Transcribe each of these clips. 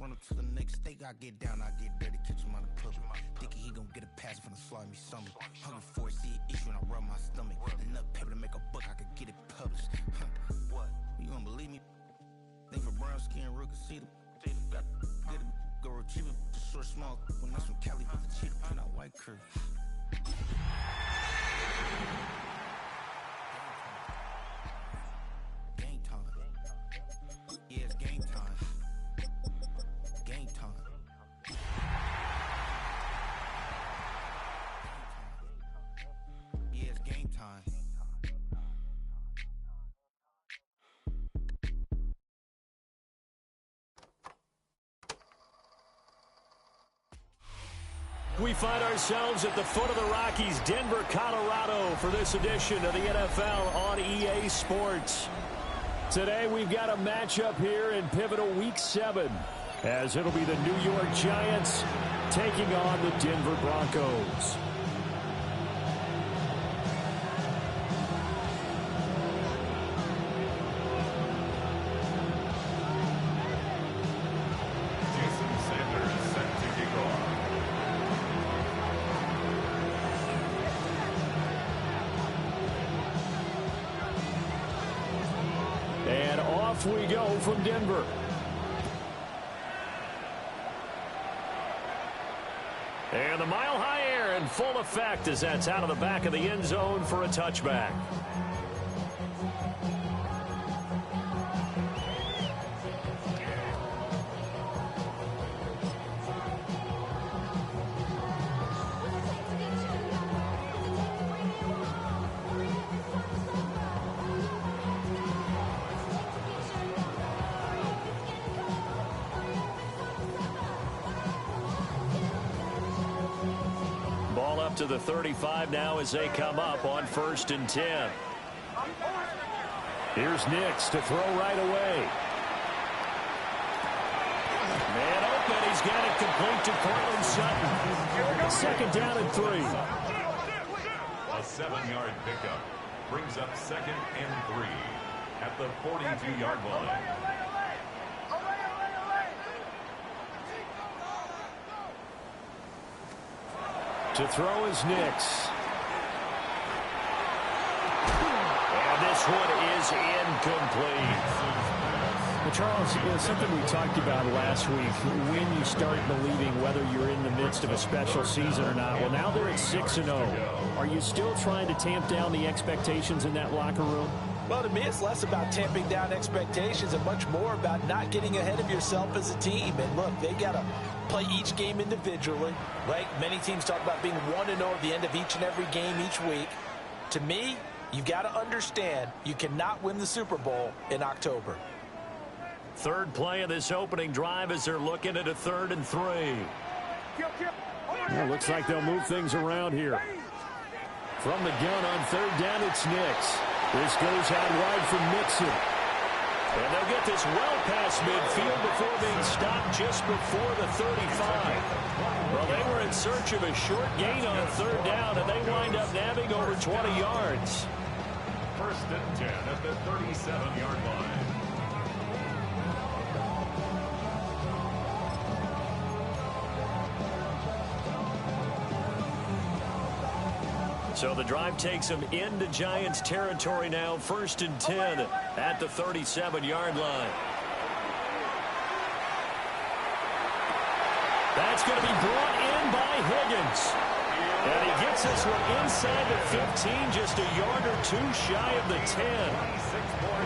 run up to the next steak, I get down, I get dirty, catch him on the public. Thinking he gon' get a pass from the slaughter me something. Hungry for it, see it issue and I rub my stomach. Enough paper to make a book, I could get it published. What? You gonna believe me? Think for brown skin, real can see the go retrieve it, short, small. When that's from Cali with the cheetah print out white curve. Game time. Yeah, it's game time. Game time. Yeah, it's game time. We find ourselves at the foot of the Rockies, Denver, Colorado, for this edition of the NFL on EA Sports. Today we've got a matchup here in pivotal Week 7, as it'll be the New York Giants taking on the Denver Broncos. And off we go from Denver. And the mile-high air in full effect as that's out of the back of the end zone for a touchback. Ball up to the 35 now as they come up on 1st and 10. Here's Nix to throw right away. Man open. He's got it complete to Cortland Sutton. Second down and 3. A 7-yard pickup brings up 2nd and 3 at the 42-yard line. To throw is Nix. And this one is incomplete. Well, Charles, something we talked about last week, when you start believing whether you're in the midst of a special season or not. Well, now they're at 6-0. Are you still trying to tamp down the expectations in that locker room? Well, to me, it's less about tamping down expectations and much more about not getting ahead of yourself as a team. And look, they got to play each game individually, right? Many teams talk about being 1-0 at the end of each and every game each week. To me, you've got to understand you cannot win the Super Bowl in October. Third play of this opening drive as they're looking at a 3rd and 3. Well, looks like they'll move things around here. From the gun on 3rd down, it's Nix. This goes out wide for Mixon. And they'll get this well past midfield before being stopped just before the 35. Well, they were in search of a short gain on 3rd down, and they wind up nabbing over 20 yards. 1st and 10 at the 37-yard line. So the drive takes them into Giants territory now. 1st and 10 at the 37-yard line. That's going to be brought in by Higgins. And he gets this one inside the 15, just a yard or two shy of the 10.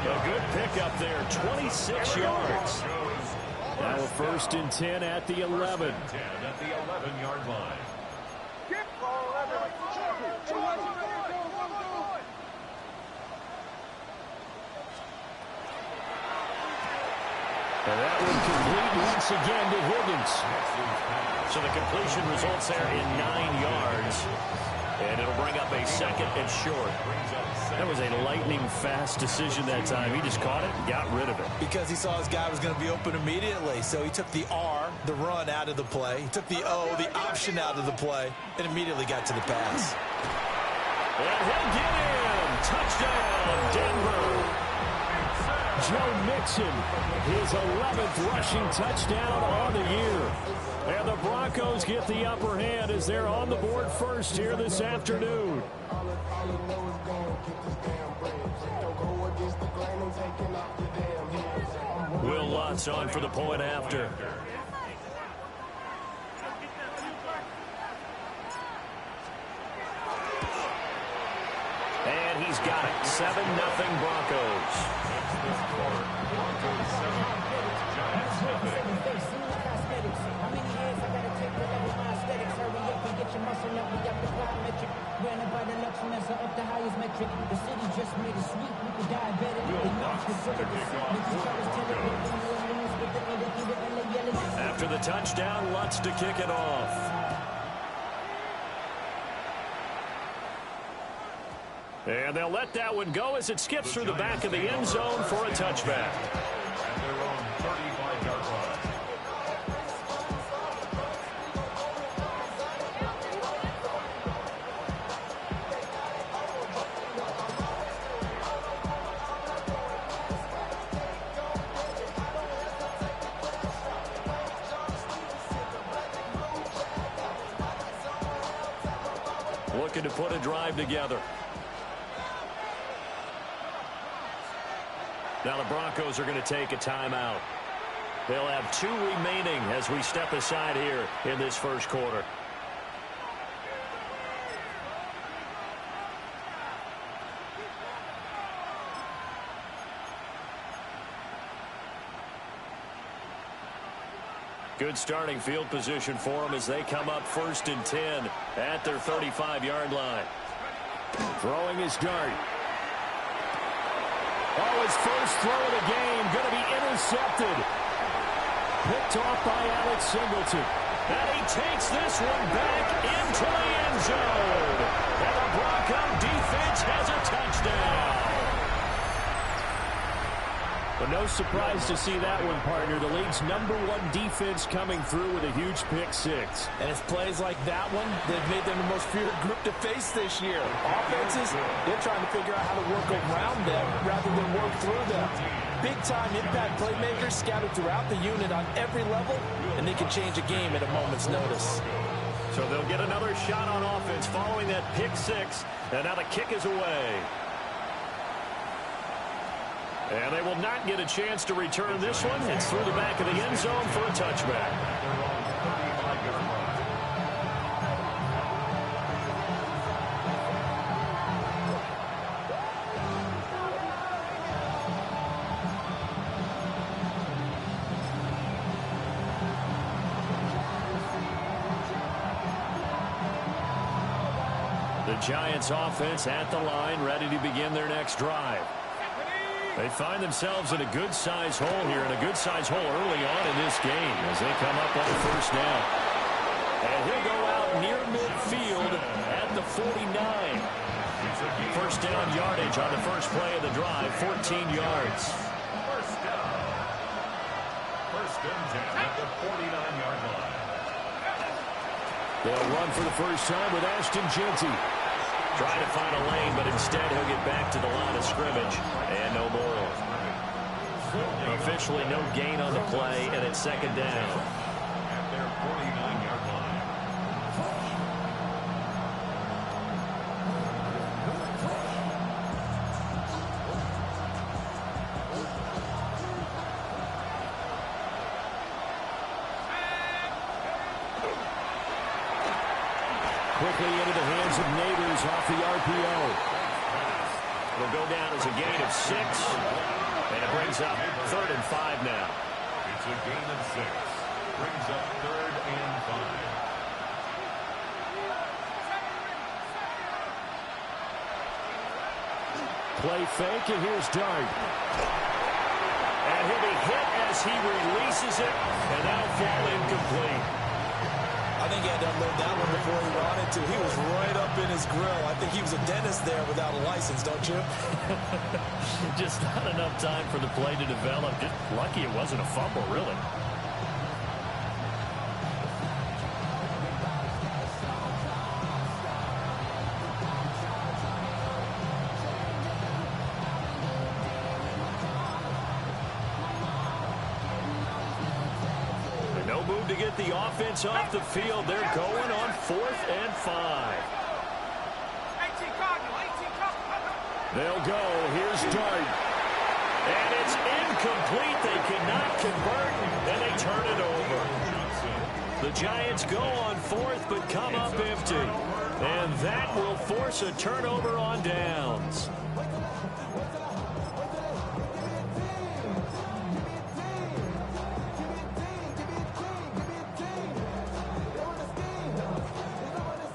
A good pickup there, 26 yards. Now a 1st and 10 at the 11. 10 at the 11-yard line. And that one complete once again to Higgins. So the completion results there in 9 yards. And it'll bring up a 2nd and short. That was a lightning-fast decision that time. He just caught it and got rid of it. Because he saw his guy was going to be open immediately. So he took the R, the run, out of the play. He took the O, the option, out of the play, and immediately got to the pass. And he'll get in. Touchdown, Denver. Joe Mixon, his 11th rushing touchdown on the year. And the Broncos get the upper hand as they're on the board first here this afternoon. Will Lutz on for the point after. And he's got it. 7-0 Broncos. Broncos 7, Giants nothing. After the touchdown, Lutz to kick it off. And they'll let that one go as it skips through the back of the end zone for a touchback. At their own 35-yard line. Looking to put a drive together. Now the Broncos are going to take a timeout. They'll have 2 remaining as we step aside here in this first quarter. Good starting field position for them as they come up 1st and 10 at their 35-yard line. Throwing his dart. Oh, his first throw of the game going to be intercepted. Picked off by Alex Singleton. And he takes this one back into the end zone. And the Bronco defense has a touchdown. But no surprise to see that one, partner. The league's #1 defense coming through with a huge pick six. And it's plays like that one that have made them the most feared group to face this year. Offenses, they're trying to figure out how to work around them rather than work through them. Big-time impact playmakers scattered throughout the unit on every level, and they can change a game at a moment's notice. So they'll get another shot on offense following that pick six, and now the kick is away. And they will not get a chance to return this one. It's through the back of the end zone for a touchback. The Giants offense at the line, ready to begin their next drive. They find themselves in a good-sized hole here, and a good-sized hole early on in this game as they come up on first down. And he'll go out near midfield at the 49. First down yardage on the first play of the drive, 14 yards. First down. First and 10 at the 49-yard line. They'll run for the first time with Ashton Jeanty. Trying to find a lane, but instead he'll get back to the line of scrimmage. And no more. Officially no gain on the play, and it's second down. At their 49-yard line. Quickly into the hands of Neighbors off the RPO. It'll go down as a gain of 6. And it brings up 3rd and 5 now. It's a gain of 6. Brings up 3rd and 5. Play fake, and here's Dart. And he'll be hit as he releases it, and that'll fall incomplete. I think he had to unload that one before he wanted to. He was right up in his grill. I think he was a dentist there without a license, don't you? Just not enough time for the play to develop. Just lucky it wasn't a fumble, really. move to get the offense off the field. They're going on 4th and 5. They'll go. Here's Dart. And it's incomplete. They cannot convert, and they turn it over. The Giants go on 4th, but come up empty. And that will force a turnover on downs.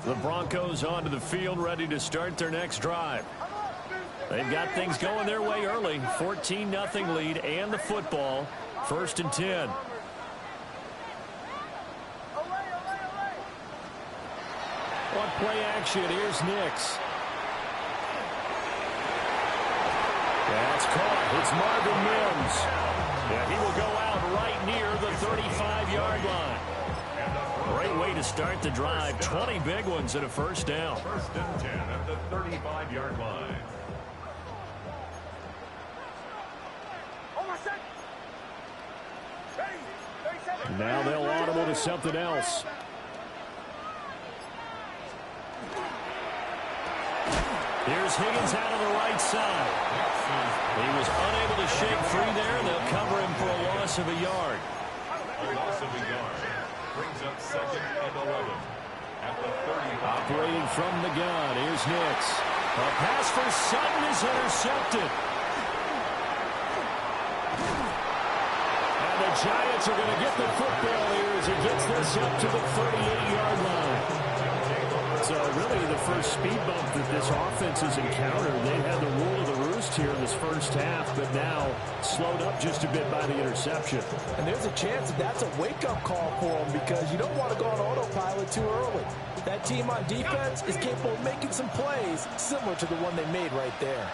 The Broncos onto the field, ready to start their next drive. They've got things going their way early. 14-0 lead and the football. 1st and 10. On play action, here's Nix. That's caught. It's Marvin Mims. And he will go out right near the 35-yard line. Great way to start the drive. 20 big ones and a first down. 1st and 10 at the 35-yard line. Now they'll audible to something else. Here's Higgins out of the right side. He was unable to shake free there. They'll cover him for a loss of a yard. A loss of a yard brings up 2nd and 11 at the 35. Operating from the gun, here's Nix. A pass for Sutton is intercepted. And the Giants are going to get the football here as he gets this up to the 38-yard line. So really the first speed bump that this offense has encountered. They had the rule of the roost here in this first half, but now slowed up just a bit by the interception. And there's a chance that that's a wake-up call for them because you don't want to go on autopilot too early. That team on defense is capable of making some plays similar to the one they made right there.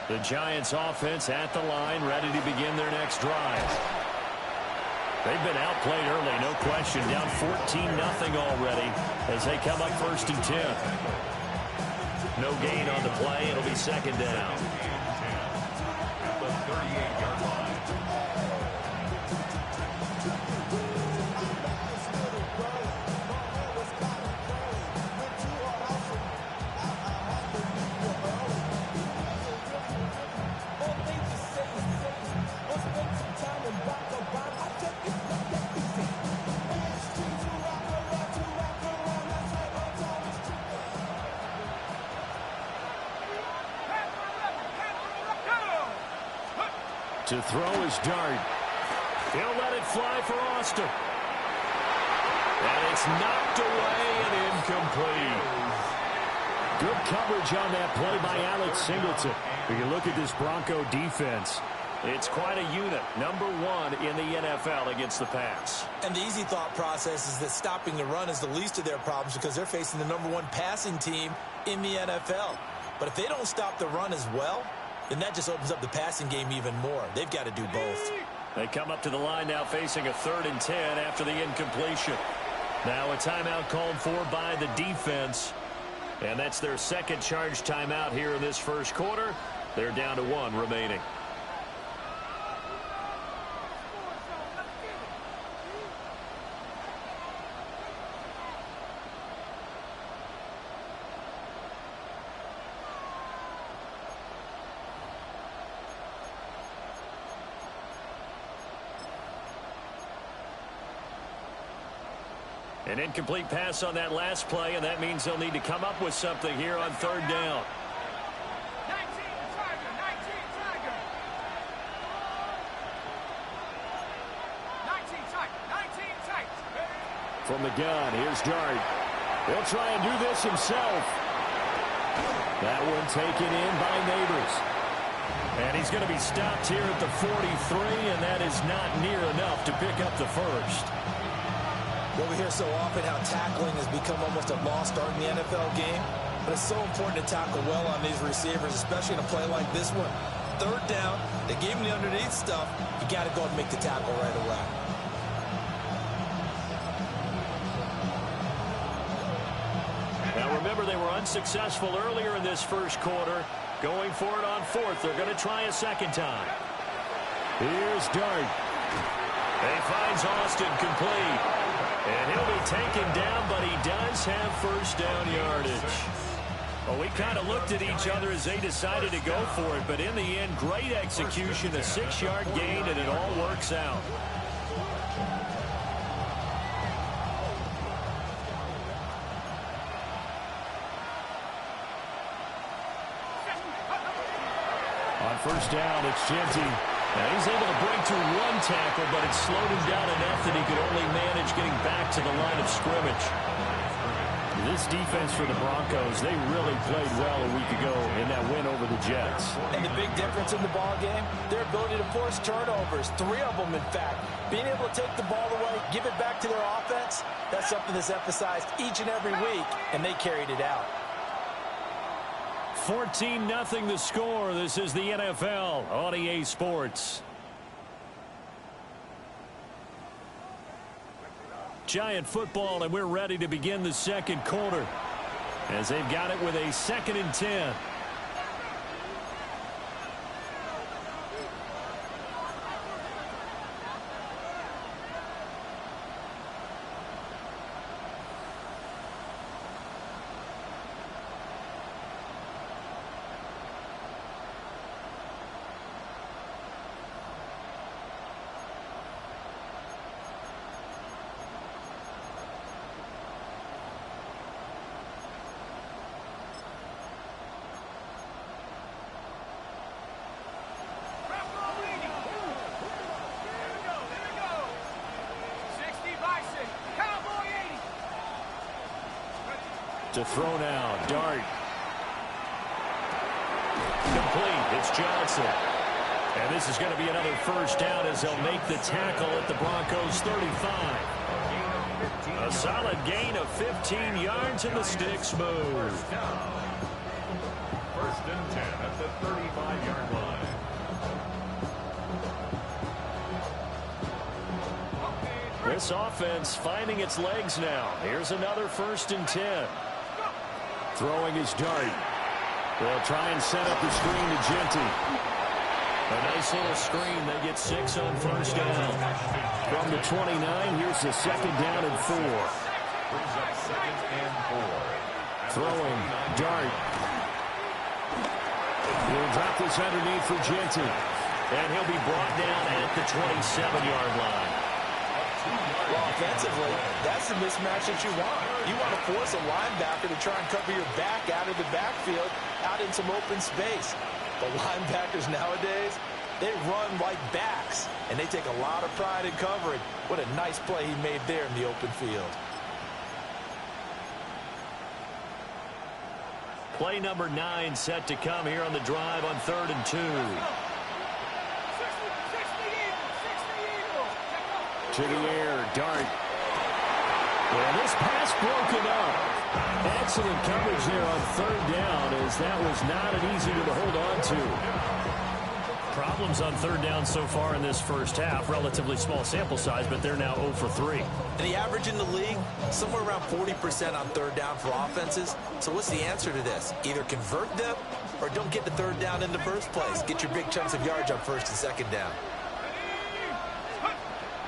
The Giants offense at the line, ready to begin their next drive. They've been outplayed early, no question. Down 14-0 already as they come up 1st and 10. No gain on the play. It'll be 2nd down. At the 38-yard line. To throw is Dart. He'll let it fly for Austin. And it's knocked away and incomplete. Good coverage on that play by Alex Singleton. When you look at this Bronco defense, it's quite a unit. Number 1 in the NFL against the pass. And the easy thought process is that stopping the run is the least of their problems because they're facing the number 1 passing team in the NFL. But if they don't stop the run as well, then that just opens up the passing game even more. They've got to do both. They come up to the line now facing a 3rd and 10 after the incompletion. Now a timeout called for by the defense. And that's their 2nd charge timeout here in this first quarter. They're down to 1 remaining. An incomplete pass on that last play, and that means they'll need to come up with something here on 3rd down. 19 Tiger. From the gun, here's Dart. He'll try and do this himself. That one taken in by Neighbors. And he's going to be stopped here at the 43, and that is not near enough to pick up the first. Well, we hear so often how tackling has become almost a lost art in the NFL game, but it's so important to tackle well on these receivers, especially in a play like this one. 3rd down, they gave him the underneath stuff. You got to go and make the tackle right away. Now remember, they were unsuccessful earlier in this first quarter. Going for it on 4th. They're going to try a 2nd time. Here's Dart. He finds Austin complete. And he'll be taken down, but he does have first down yardage. Well, we kind of looked at each other as they decided to go for it, but in the end, great execution, a 6-yard gain, and it all works out. On first down, it's Genty. Now he's able to break through one tackle, but it slowed him down enough that he could only manage getting back to the line of scrimmage. This defense for the Broncos, they really played well a week ago in that win over the Jets. And the big difference in the ball game, their ability to force turnovers, 3 of them, in fact. Being able to take the ball away, give it back to their offense, that's something that's emphasized each and every week, and they carried it out. 14-0 the score. This is the NFL on EA Sports. Giant football, and we're ready to begin the second quarter as they've got it with a 2nd and 10. To throw now, Dart. Complete, it's Johnson. And this is going to be another first down as they'll make the tackle at the Broncos' 35. A solid gain of 15 yards and the sticks move. First and 10 at the 35-yard line. This offense finding its legs now. Here's another 1st and 10. Throwing his Dart. They'll try and set up the screen to Genty. A nice little screen. They get 6 on first down. From the 29, here's the 2nd down and 4. Brings up 2nd and 4. Throwing, Dart. He'll drop this underneath for Genty. And he'll be brought down at the 27-yard line. Well, offensively, that's the mismatch that you want. You want to force a linebacker to try and cover your back out of the backfield, out in some open space. The linebackers nowadays, they run like backs, and they take a lot of pride in covering. What a nice play he made there in the open field. Play number 9 set to come here on the drive on 3rd and 2. To the air, Dart. And this pass broken up. Excellent coverage there on 3rd down, as that was not an easy one to hold on to. Problems on 3rd down so far in this first half. Relatively small sample size, but they're now 0 for 3. And the average in the league, somewhere around 40% on 3rd down for offenses. So what's the answer to this? Either convert them or don't get the 3rd down in the first place. Get your big chunks of yards on 1st and 2nd down.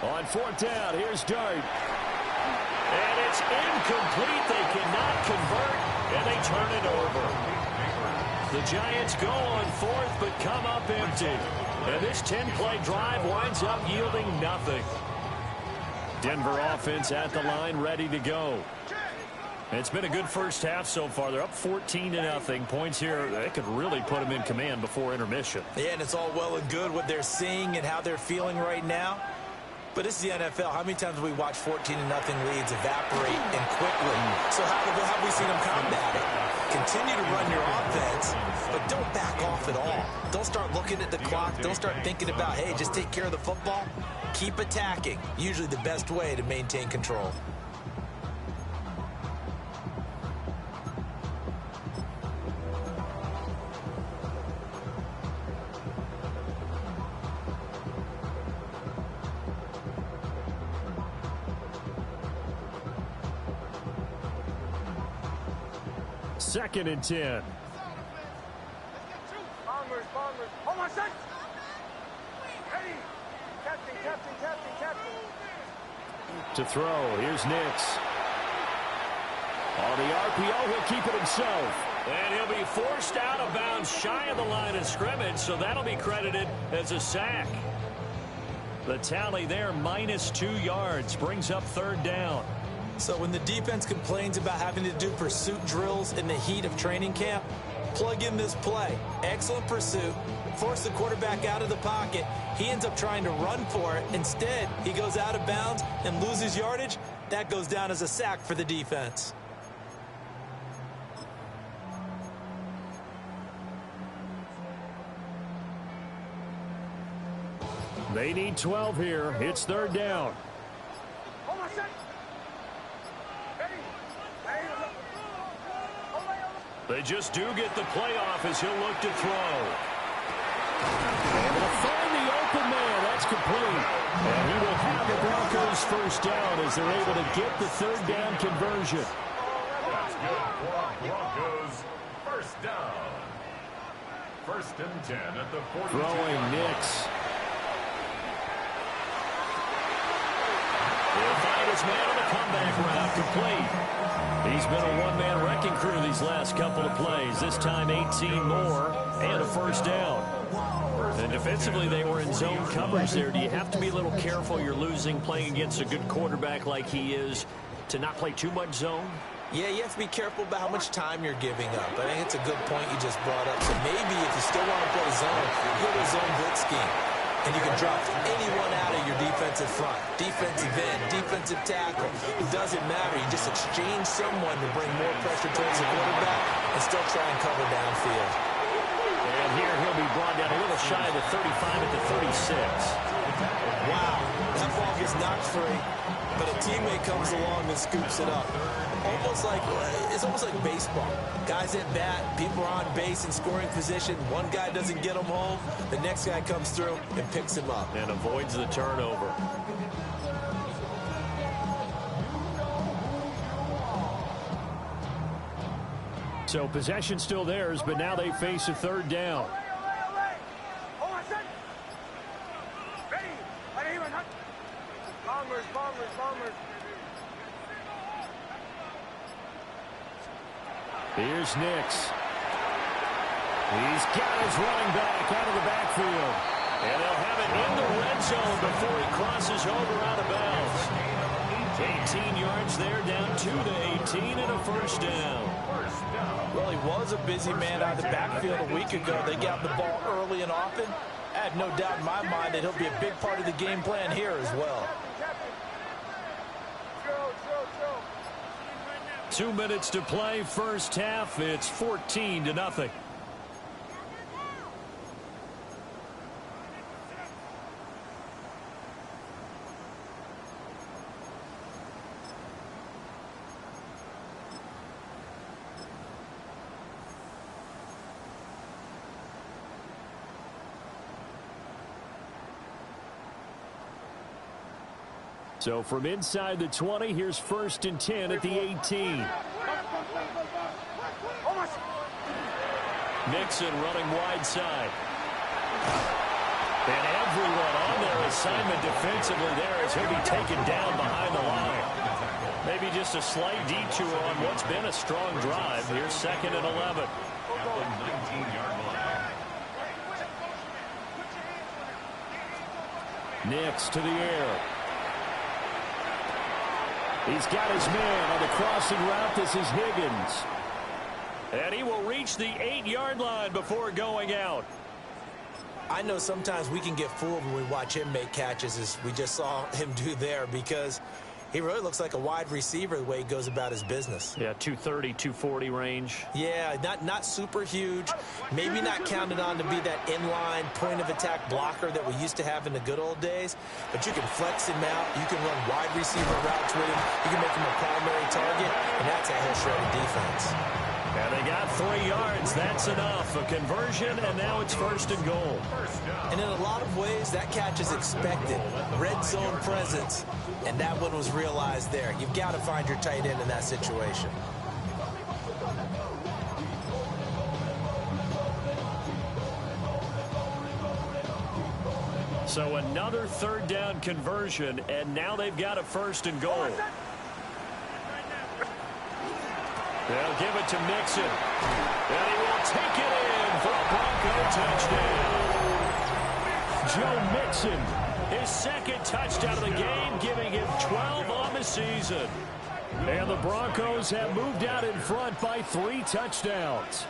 On 4th down, here's Dart. And it's incomplete. They cannot convert, and they turn it over. The Giants go on 4th, but come up empty. And this 10-play drive winds up yielding nothing. Denver offense at the line, ready to go. It's been a good first half so far. They're up 14-0. Points here, they could really put them in command before intermission. Yeah, and it's all well and good what they're seeing and how they're feeling right now. But this is the NFL. How many times have we watched 14-0 leads evaporate and quickly? So how have we seen them combat it? Continue to run your offense, but don't back off at all. Don't start looking at the clock. Don't start thinking about, hey, just take care of the football. Keep attacking. Usually the best way to maintain control. Second and 10. Bombers. Hold on, set. Ready. Captain. To throw, here's Nix. On the RPO, he'll keep it himself. And he'll be forced out of bounds shy of the line of scrimmage, so that'll be credited as a sack. The tally there, -2 yards, brings up 3rd down. So when the defense complains about having to do pursuit drills in the heat of training camp, plug in this play. Excellent pursuit. Force the quarterback out of the pocket. He ends up trying to run for it. Instead, he goes out of bounds and loses yardage. That goes down as a sack for the defense. They need 12 here. It's 3rd down. They just do get the playoff as he'll look to throw. Able to find the open man. That's complete. And he will have the Broncos 1st down as they're able to get the 3rd down conversion. That's good for Broncos. 1st down. 1st and 10 at the 42. Throwing Nix. He'll find his man on the comeback route, complete. He's been a one-man wrecking crew these last couple of plays. This time 18 more and a 1st down. And defensively, they were in zone coverage there. Do you have to be a little careful? You're losing playing against a good quarterback like he is to not play too much zone? Yeah, you have to be careful about how much time you're giving up. I think it's a good point you just brought up. So maybe if you still want to play zone, you go to a zone blitz scheme. And you can drop anyone out of your defensive front. Defensive end, defensive tackle. It doesn't matter. You just exchange someone to bring more pressure towards the quarterback and still try and cover downfield. And here he'll be brought down a little shy of the 35 at the 36. Wow, that ball gets knocked free, but a teammate comes along and scoops it up. It's almost like baseball. Guys at bat, people are on base in scoring position. One guy doesn't get them home. The next guy comes through and picks him up. And avoids the turnover. So possession still theirs, but now they face a 3rd down. Here's Nix. He's got his running back out of the backfield. And they'll have it in the red zone before he crosses over out of bounds. 18 yards there, down 2 to 18 and a 1st down. Well, he was a busy man out of the backfield a week ago. They got the ball early and often. I have no doubt in my mind that he'll be a big part of the game plan here as well. 2 minutes to play, 1st half. It's 14-0. So from inside the 20, here's 1st and 10 at the 18. Nixon running wide side. And everyone on their assignment defensively there as he'll be taken down behind the line. Maybe just a slight detour on what's been a strong drive. Here's 2nd and 11. At the 19-yard line. Nix to the air. He's got his man on the crossing route. This is Higgins. And he will reach the 8-yard line before going out. I know sometimes we can get fooled when we watch him make catches, as we just saw him do there, because he really looks like a wide receiver the way he goes about his business. Yeah, 230, 240 range. Yeah, not super huge. Maybe not counted on to be that inline point-of-attack blocker that we used to have in the good old days. But you can flex him out. You can run wide receiver routes with him. You can make him a primary target, and that's how he'll shred a defense. And they got 3 yards. That's enough. A conversion, and now it's 1st and goal. And in a lot of ways, that catch is expected. Red zone presence, and that one was realized there. You've got to find your tight end in that situation. So another third down conversion, and now they've got a first and goal. They'll give it to Mixon. And he will take it in for a Bronco touchdown. Joe Mixon, his second touchdown of the game, giving him 12 on the season. And the Broncos have moved out in front by 3 touchdowns.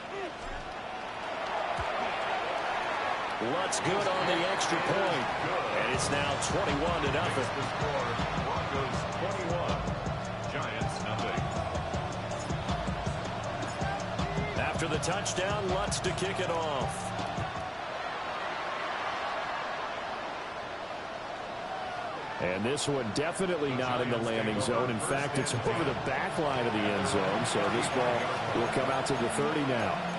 Lutz good on the extra point. And it's now 21-0. Broncos 21, Giants nothing. After the touchdown, Lutz to kick it off. And this one definitely not in the landing zone. In fact, it's over the back line of the end zone. So this ball will come out to the 30 now.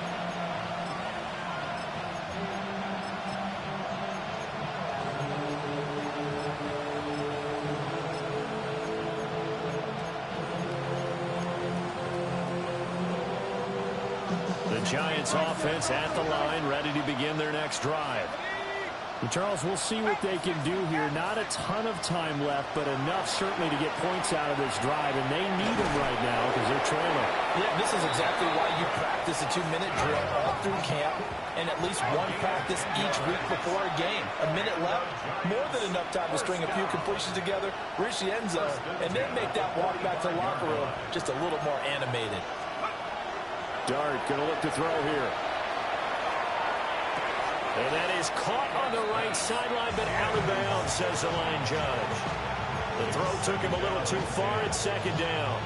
The Giants offense at the line, ready to begin their next drive. And Charles, we'll see what they can do here. Not a ton of time left, but enough certainly to get points out of this drive, and they need them right now because they're trailing. Yeah, this is exactly why you practice a 2-minute drill all through camp and at least one practice each week before a game. A minute left, more than enough time to string a few completions together, reach the end zone, and then make that walk back to the locker room just a little more animated. Dart going to look to throw here. And that is caught on the right sideline, but out of bounds, says the line judge. The throw took him a little too far at second down.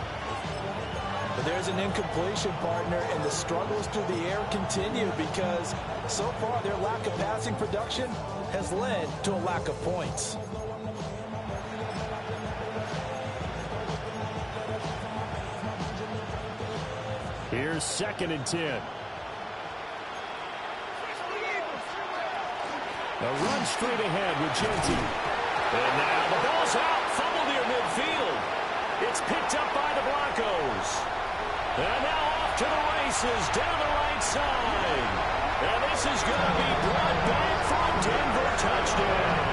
But there's an incompletion, partner, and the struggles through the air continue because so far their lack of passing production has led to a lack of points. Here's 2nd and 10. A run straight ahead with Genty. And now the ball's out. Fumble near midfield. It's picked up by the Broncos. And now off to the races down the right side. And this is going to be brought back for a Denver touchdown.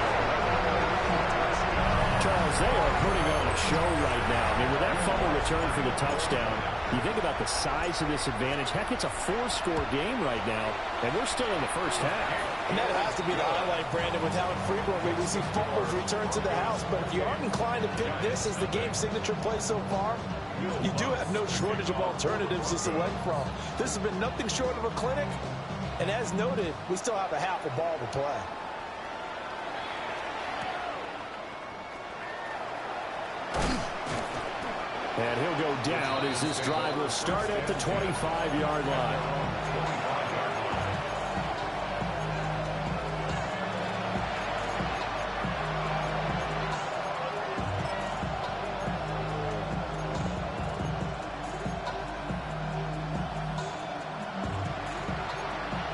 Charles, they are putting on a show right now. I mean, with that fumble return for the touchdown, you think about the size of this advantage. Heck, it's a 4-score game right now, and we're still in the first half. And that has to be the highlight, Brandon, with how infrequently we see fumbles return to the house. But if you aren't inclined to pick this as the game signature play so far, you do have no shortage of alternatives to select from. This has been nothing short of a clinic. And as noted, we still have a half a ball to play. And he'll go down as this drive will start at the 25-yard line.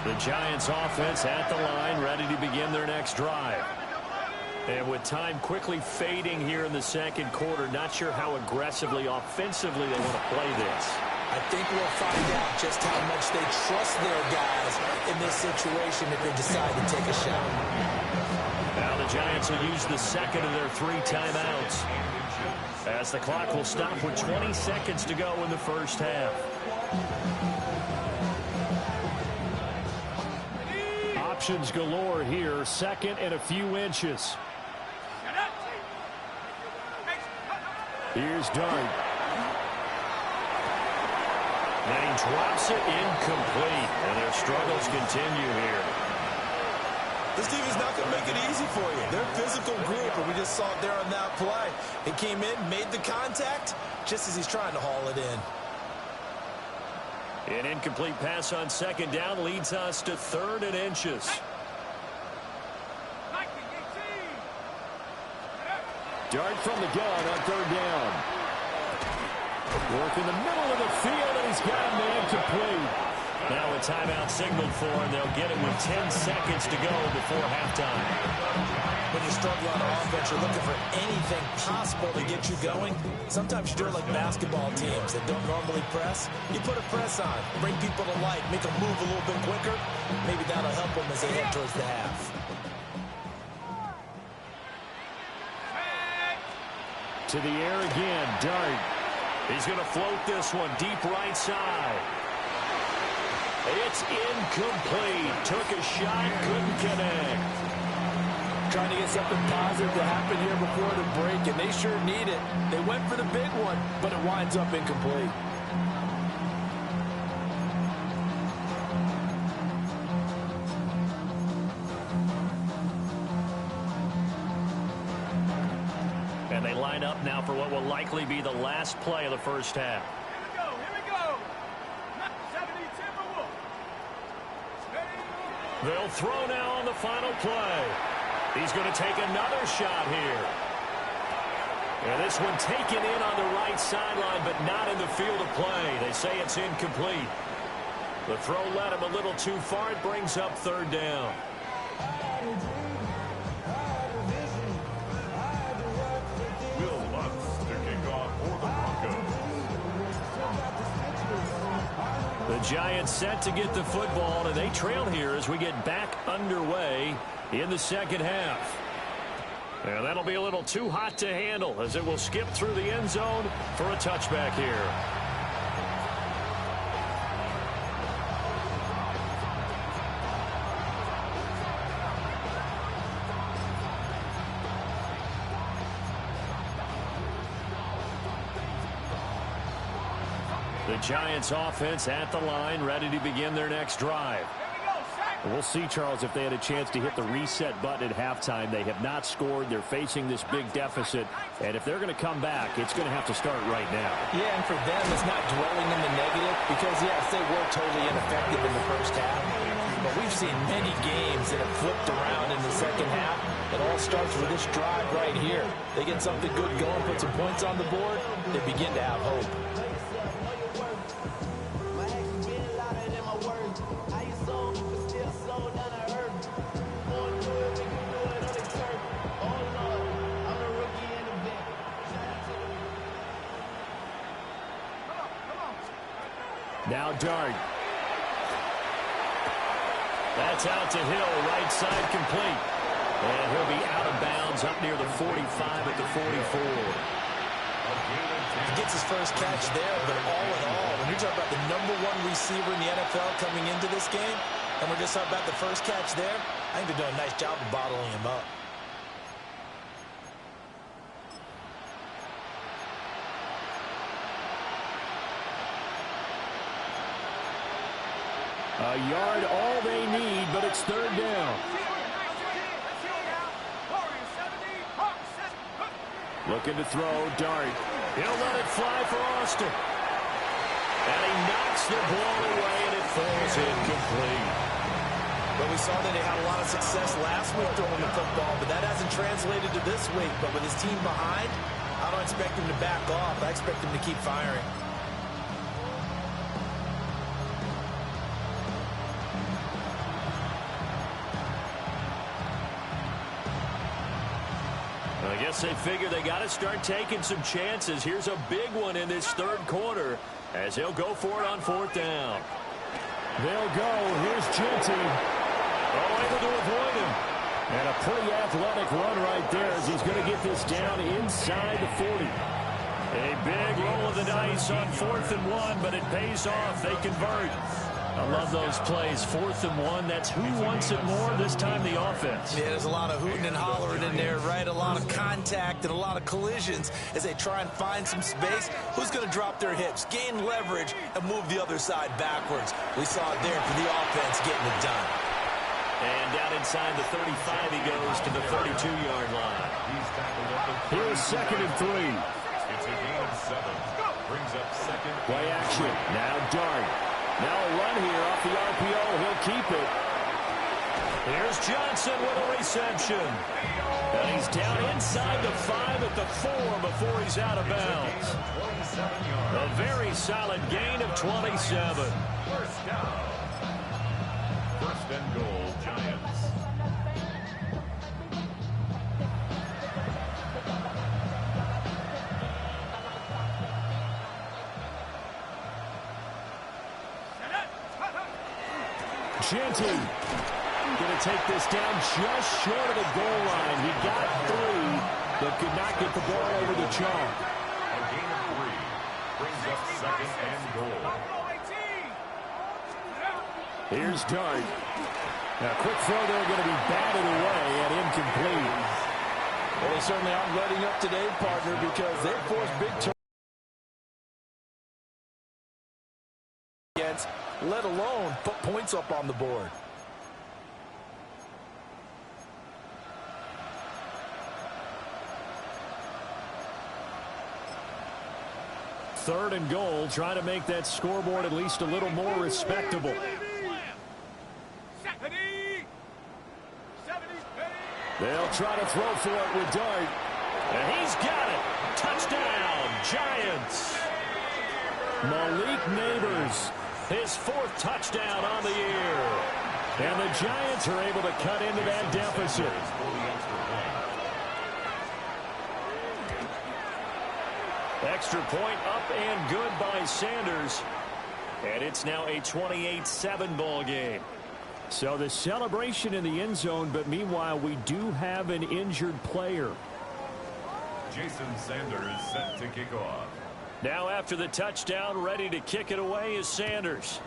The Giants offense at the line, ready to begin their next drive. And with time quickly fading here in the second quarter, not sure how aggressively, offensively they want to play this. I think we'll find out just how much they trust their guys in this situation if they decide to take a shot. Now the Giants will use the second of their 3 timeouts, as the clock will stop with 20 seconds to go in the first half. Options galore here, 2nd and a few inches. Here's Dart. And he drops it incomplete. And their struggles continue here. This team is not going to make it easy for you. They're a physical group, and we just saw it there on that play. He came in, made the contact, just as he's trying to haul it in. An incomplete pass on 2nd down leads us to 3rd and inches. Dart from the gun on 3rd down. Work in the middle of the field, and he's got a man complete. Now a timeout signaled for him. They'll get him with 10 seconds to go before halftime. When you struggle on offense, you're looking for anything possible to get you going. Sometimes you do it like basketball teams that don't normally press. You put a press on, bring people to life, make them move a little bit quicker. Maybe that'll help them as they head towards the half. To the air again, Dart. He's going to float this one deep right side. It's incomplete. Took a shot, couldn't connect. Trying to get something positive to happen here before the break, and they sure need it. They went for the big one, but it winds up incomplete. And they line up now for what will likely be the last play of the first half. Here we go. 70 Timberwolves. They'll throw now on the final play. He's going to take another shot here. And this one taken in on the right sideline, but not in the field of play. They say it's incomplete. The throw led him a little too far. It brings up third down. Will Lutz to kick off for the Broncos. The Giants set to get the football, and they trail here as we get back underway in the second half. And that'll be a little too hot to handle as it will skip through the end zone for a touchback here. The Giants offense at the line, ready to begin their next drive. We'll see, Charles, if they had a chance to hit the reset button at halftime. They have not scored. They're facing this big deficit. And if they're going to come back, it's going to have to start right now. Yeah, and for them, it's not dwelling in the negative because, yes, they were totally ineffective in the first half. But we've seen many games that have flipped around in the second half. It all starts with this drive right here. They get something good going, put some points on the board, they begin to have hope. Now Dart. That's out to Hill, right side complete. And he'll be out of bounds up near the 45 at the 44. He gets his first catch there, but all in all, when you're talking about the #1 receiver in the NFL coming into this game, and we're just talking about the first catch there, I think they're doing a nice job of bottling him up. A yard, all they need, but it's third down. Looking to throw, Dart. He'll let it fly for Austin. And he knocks the ball away, and it falls incomplete. But we saw that they had a lot of success last week throwing the football, but that hasn't translated to this week. But with his team behind, I don't expect him to back off. I expect him to keep firing. I guess they figure they got to start taking some chances. Here's a big one in this third quarter as he'll go for it on fourth down. They'll go. Here's Genty. Oh, able to avoid him. And a pretty athletic run right there as he's going to get this down inside the 40. A big roll of the dice on 4th and 1, but it pays off. They convert. I love those plays. 4th and 1. That's who wants it more, this time the offense. Yeah, there's a lot of hooting and hollering in there, right? A lot of contact and a lot of collisions as they try and find some space. Who's going to drop their hips, gain leverage, and move the other side backwards? We saw it there for the offense getting it done. And down inside the 35, he goes to the 32-yard line. Here's 2nd and 3. It's a gain of 7. Brings up second. Play action. Now Dart. Now a run here off the RPO. He'll keep it. Here's Johnson with a reception. And he's down inside the 5 at the 4 before he's out of bounds. A very solid gain of 27. First down. First and goal, Giants. Genty going to take this down just short of the goal line. He got 3, but could not get the ball over the chalk. A gain of 3 brings up second and goal. Here's Dart. Now, quick throw there, going to be batted away and incomplete. Well, they certainly aren't letting up today, partner, because they forced big turns, let alone put points up on the board. Third and goal, trying to make that scoreboard at least a little more respectable. They'll try to throw for it with Dart. And he's got it. Touchdown, Giants. Malik Neighbors, his 4th touchdown on the year. And the Giants are able to cut into that deficit. Extra point up and good by Sanders. And it's now a 28-7 ball game. So the celebration in the end zone, but meanwhile we do have an injured player. Jason Sanders set to kick off. Now after the touchdown, ready to kick it away is Sanders.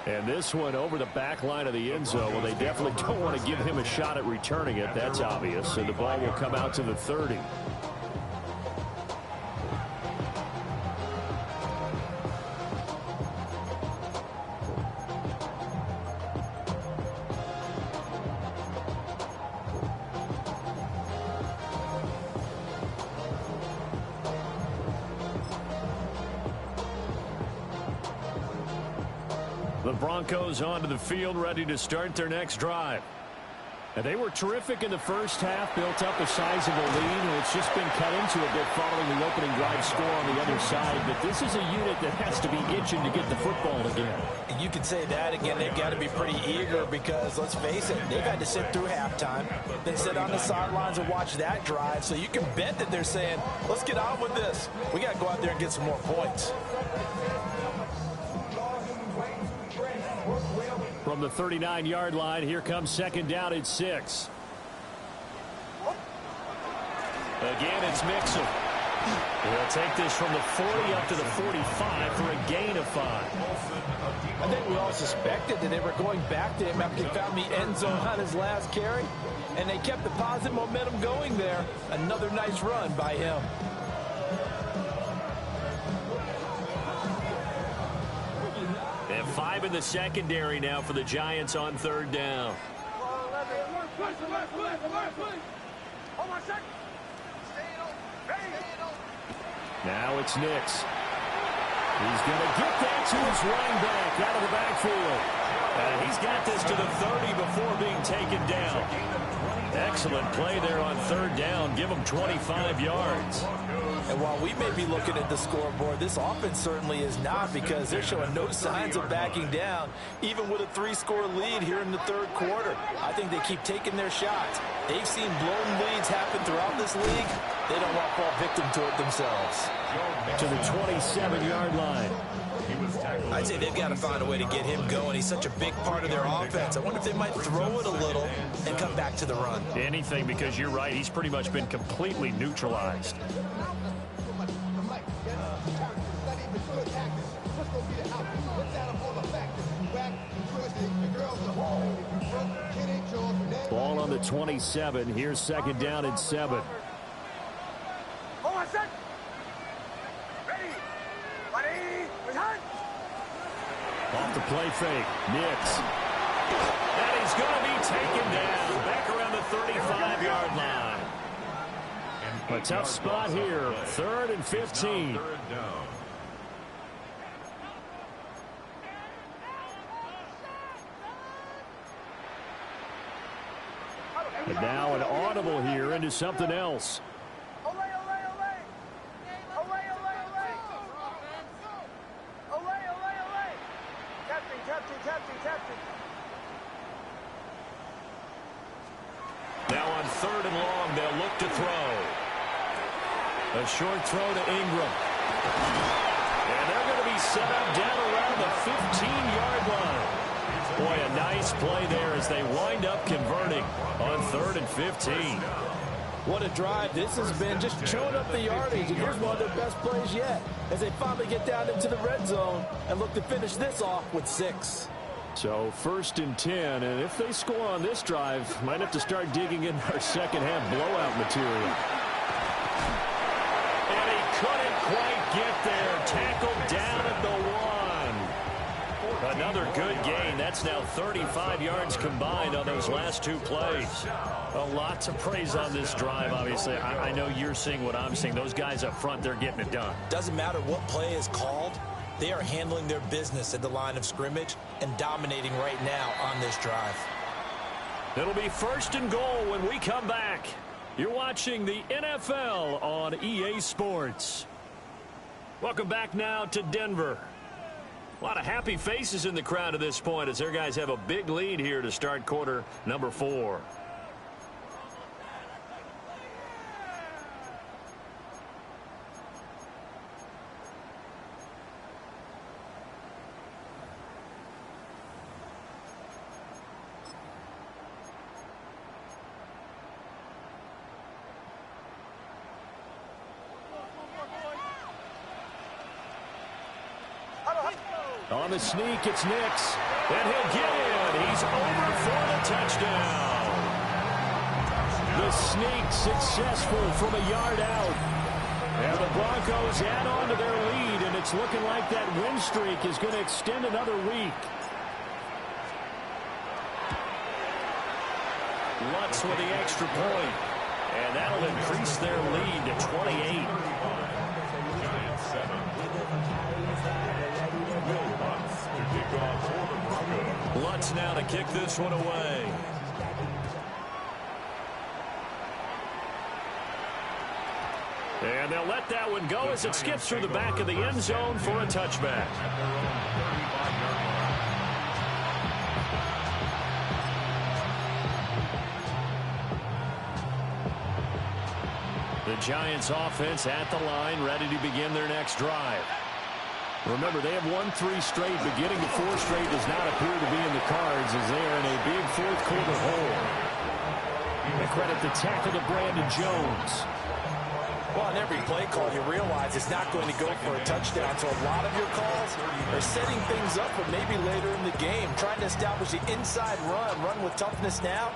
And this one over the back line of the end zone. Well, they definitely don't want to give him a shot at returning it. That's obvious. So the ball will come out to the 30. The Broncos onto the field, ready to start their next drive. And they were terrific in the first half, built up a sizable lead, and it's just been cut into a bit following the opening drive score on the other side. But this is a unit that has to be itching to get the football again. And you can say that again. They've got to be pretty eager because, let's face it, they've had to sit through halftime, then sit on the sidelines and watch that drive. So you can bet that they're saying, let's get on with this. We got to go out there and get some more points. From the 39-yard line, here comes second down at 6. Again, it's Mixon. He'll take this from the 40 up to the 45 for a gain of 5. I think we all suspected that they were going back to him after he found the end zone on his last carry, and they kept the positive momentum going there. Another nice run by him. And 5 in the secondary now for the Giants on third down. Now it's Nix. He's going to get that to his running back out of the backfield. And he's got this to the 30 before being taken down. Excellent play there on third down. Give him 25 yards. And while we may be looking at the scoreboard, this offense certainly is not, because they're showing no signs of backing down, even with a 3-score lead here in the third quarter. I think they keep taking their shots. They've seen blown leads happen throughout this league. They don't want to fall victim to it themselves. To the 27-yard line. I'd say they've got to find a way to get him going. He's such a big part of their offense. I wonder if they might throw it a little and come back to the run. Anything, because you're right. He's pretty much been completely neutralized. Ball on the 27. Here's second down and 7. Hold on a sec. Ready. Ready. Return. Off the play fake. Nix. And he's going to be taken down. Back around the 35-yard line. A tough spot here. 3rd and 15. And now an audible here into something else. Olay, olay, olay. Olay, olay, olay. Olay, olay, olay. Captain, captain, captain, captain. Now on 3rd and long, they'll look to throw. A short throw to Ingram. And they're going to be set up down around the 15-yard line. Boy, a nice play there as they wind up converting on 3rd and 15. What a drive. This has been just chewing up the yardage. And here's one of their best plays yet as they finally get down into the red zone and look to finish this off with 6. So 1st and 10, and if they score on this drive, might have to start digging in our second half blowout material. And he couldn't quite get there. Tackled down at the 1. Another good gain. That's now 35 yards combined on those last 2 plays. Well, lots of praise on this drive, obviously. I know you're seeing what I'm seeing. Those guys up front, they're getting it done. Doesn't matter what play is called. They are handling their business at the line of scrimmage and dominating right now on this drive. It'll be 1st and goal when we come back. You're watching the NFL on EA Sports. Welcome back now to Denver. A lot of happy faces in the crowd at this point as their guys have a big lead here to start quarter number 4. On the sneak, it's Nix. And he'll get in. He's over for the touchdown. The sneak successful from a yard out. And the Broncos add on to their lead, and it's looking like that win streak is going to extend another week. Lutz with the extra point. And that'll increase their lead to 28. Giants 7. To kick off for the Broncos. Lutz now to kick this one away. And they'll let that one go as it skips through the back of the end zone for a touchback. The Giants offense at the line, ready to begin their next drive. Remember, they have won 3 straight, but getting to 4 straight does not appear to be in the cards as they are in a big 4th quarter hole. And credit the tackle to Brandon Jones. Well, on every play call, you realize it's not going to go for a touchdown. So a lot of your calls are setting things up for maybe later in the game, trying to establish the inside run with toughness now,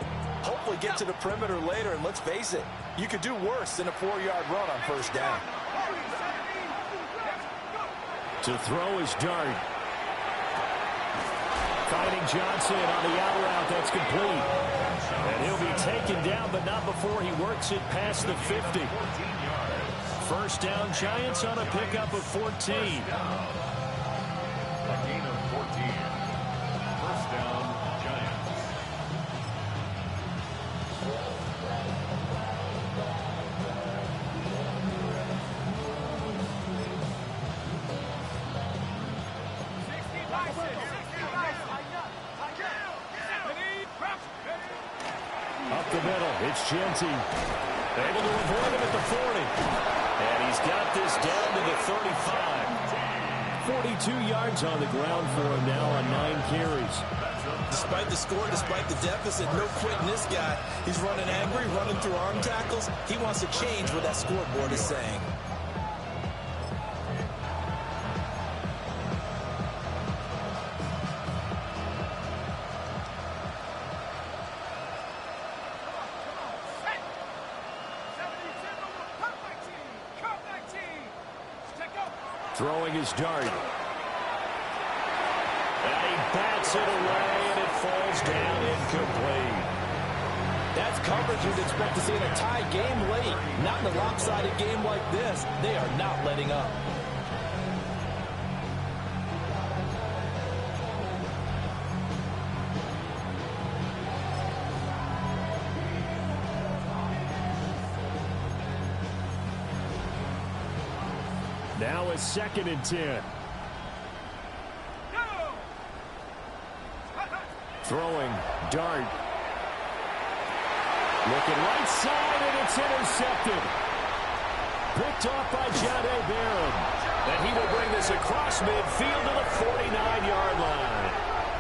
hopefully get to the perimeter later. And let's face it, you could do worse than a 4-yard run on 1st down. To throw is Dart. Finding Johnson on the out route. That's complete. And he'll be taken down, but not before he works it past the 50. 1st down, Giants on a pickup of 14. A gain of 14. 1st down, Giants. Up the middle, it's Genty. Able to avoid him at the 40. And he's got this down to the 35. 42 yards on the ground for him now on 9 carries. Despite the score, despite the deficit, no quitting this guy. He's running angry, running through arm tackles. He wants to change what that scoreboard is saying. Throwing his Dart. And he bats it away, and it falls down incomplete. That's coverage you'd expect to see in a tie game late. Not in a lopsided game like this. They are not letting up. Now a 2nd and 10. Throwing, Dart. Looking right side, and it's intercepted. Picked off by Jahdae Barron. And he will bring this across midfield to the 49-yard line.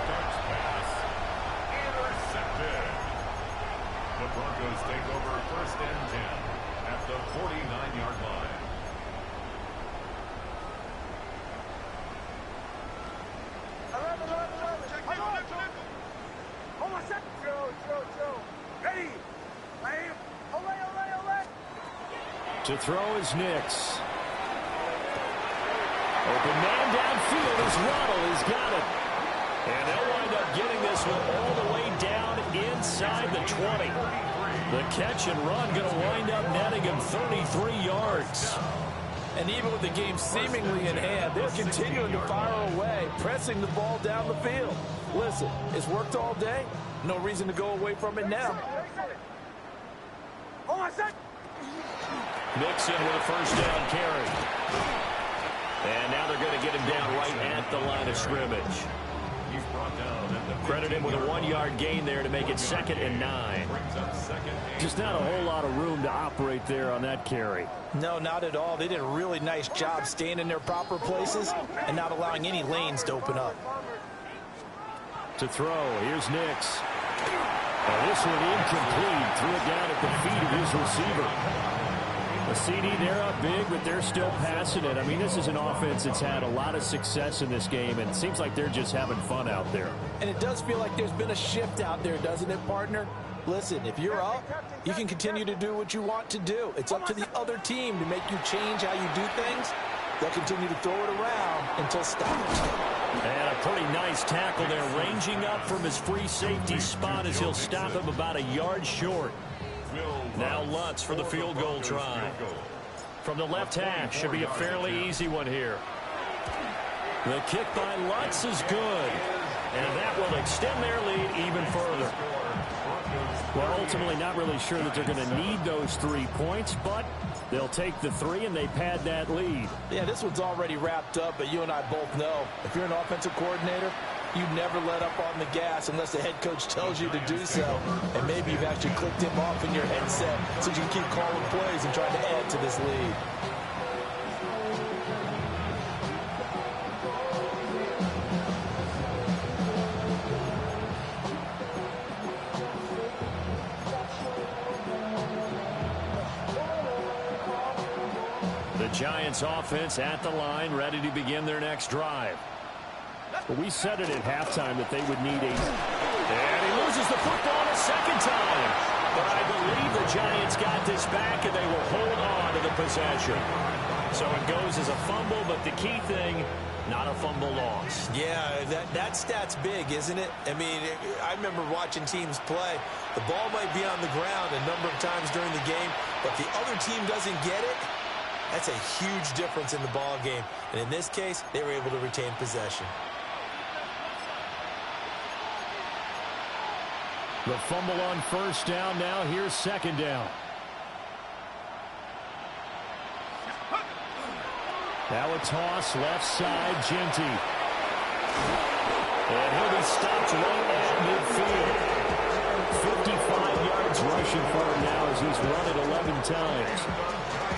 Dart's pass To throw is Nix. Open man downfield as Waddle has got it. And they'll wind up getting this one all the way down inside the 20. The catch and run going to wind up netting him 33 yards. And even with the game seemingly in hand, they're continuing to fire away, pressing the ball down the field. Listen, it's worked all day. No reason to go away from it now. Mixon with a first down carry. And now they're going to get him down right at the line of scrimmage. Credit him with a 1-yard gain there to make it 2nd and 9. Just not a whole lot of room to operate there on that carry. No, not at all. They did a really nice job staying in their proper places and not allowing any lanes to open up. To throw, here's Nix. And this one incomplete. Threw it down at the feet of his receiver. The CD, they're up big, but they're still passing it. I mean, this is an offense that's had a lot of success in this game, and it seems like they're just having fun out there. And it does feel like there's been a shift out there, doesn't it, partner? Listen, if you're up, you can continue to do what you want to do. It's up to the other team to make you change how you do things. They'll continue to throw it around until stopped. And a pretty nice tackle there, ranging up from his free safety spot as he'll stop him about a yard short. Now Lutz for the field goal try. From the left hash, should be a fairly easy one here. The kick by Lutz is good. And that will extend their lead even further. Well, ultimately not really sure that they're going to need those 3 points, but they'll take the 3 and they pad that lead. Yeah, this one's already wrapped up, but you and I both know if you're an offensive coordinator, you never let up on the gas unless the head coach tells you to do so. And maybe you've actually clicked him off in your headset so you can keep calling plays and trying to add to this lead. The Giants offense at the line, ready to begin their next drive. But we said it at halftime that they would need a... And he loses the football a second time. But I believe the Giants got this back, and they will hold on to the possession. So it goes as a fumble, but the key thing, not a fumble loss. Yeah, that stat's big, isn't it? I mean, I remember watching teams play. The ball might be on the ground a number of times during the game, but the other team doesn't get it. That's a huge difference in the ball game. And in this case, they were able to retain possession. The fumble on first down. Now here's second down. Now a toss left side, Genty. And he'll be stopped right at midfield. 55 yards rushing for him now as he's run it 11 times.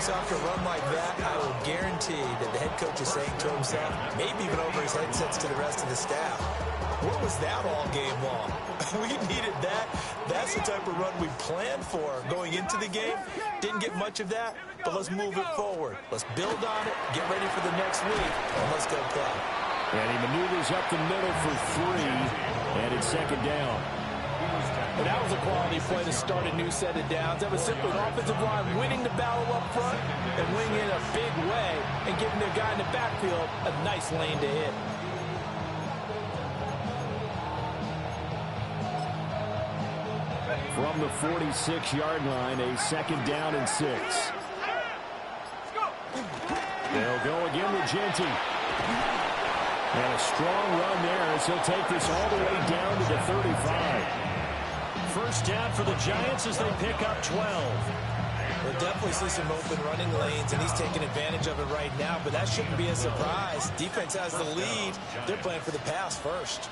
So after a run like that, I will guarantee that the head coach is saying to himself, maybe even over his headsets to the rest of the staff, what was that all game long? We needed that. That's the type of run we planned for going into the game. Didn't get much of that, but let's move it forward. Let's build on it, get ready for the next week, and let's go play. And he maneuvers up the middle for 3, and it's second down. But that was a quality play to start a new set of downs. That was simply an offensive line winning the battle up front and winning in a big way and giving their guy in the backfield a nice lane to hit. From the 46-yard line, a second down and 6. They'll go again with Genty. And a strong run there as he'll take this all the way down to the 35. First down for the Giants as they pick up 12. We'll definitely see some open running lanes, and he's taking advantage of it right now, but that shouldn't be a surprise. Defense has the lead. They're playing for the pass first.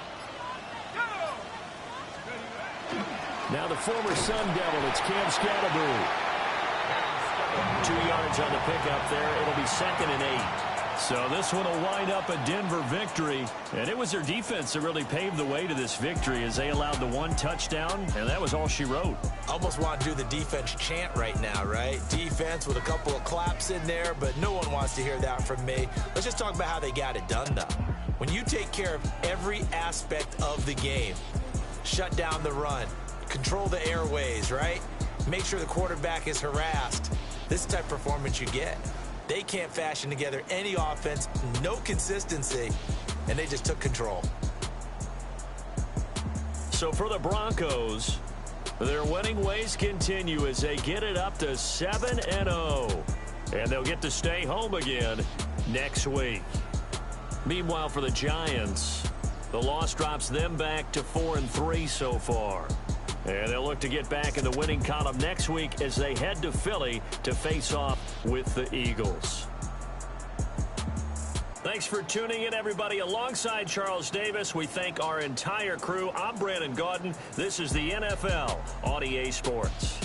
Now the former Sun Devil, it's Cam Scatterbury. 2 yards on the pickup there. It'll be 2nd and 8. So this one will wind up a Denver victory. And it was their defense that really paved the way to this victory as they allowed the 1 touchdown, and that was all she wrote. Almost want to do the defense chant right now, right? Defense with a couple of claps in there, but no one wants to hear that from me. Let's just talk about how they got it done, though. When you take care of every aspect of the game, shut down the run, control the airways, right? Make sure the quarterback is harassed. This is the type of performance you get. They can't fashion together any offense, no consistency, and they just took control. So for the Broncos, their winning ways continue as they get it up to 7-0. And they'll get to stay home again next week. Meanwhile, for the Giants, the loss drops them back to 4-3 so far. And they'll look to get back in the winning column next week as they head to Philly to face off with the Eagles. Thanks for tuning in, everybody. Alongside Charles Davis, we thank our entire crew. I'm Brandon Gaudin. This is the NFL on EA Sports.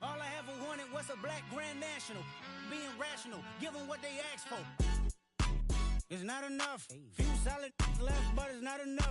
All I ever wanted was a black Grand National. Being rational, give them what they asked for. It's not enough. Few solid left, but it's not enough.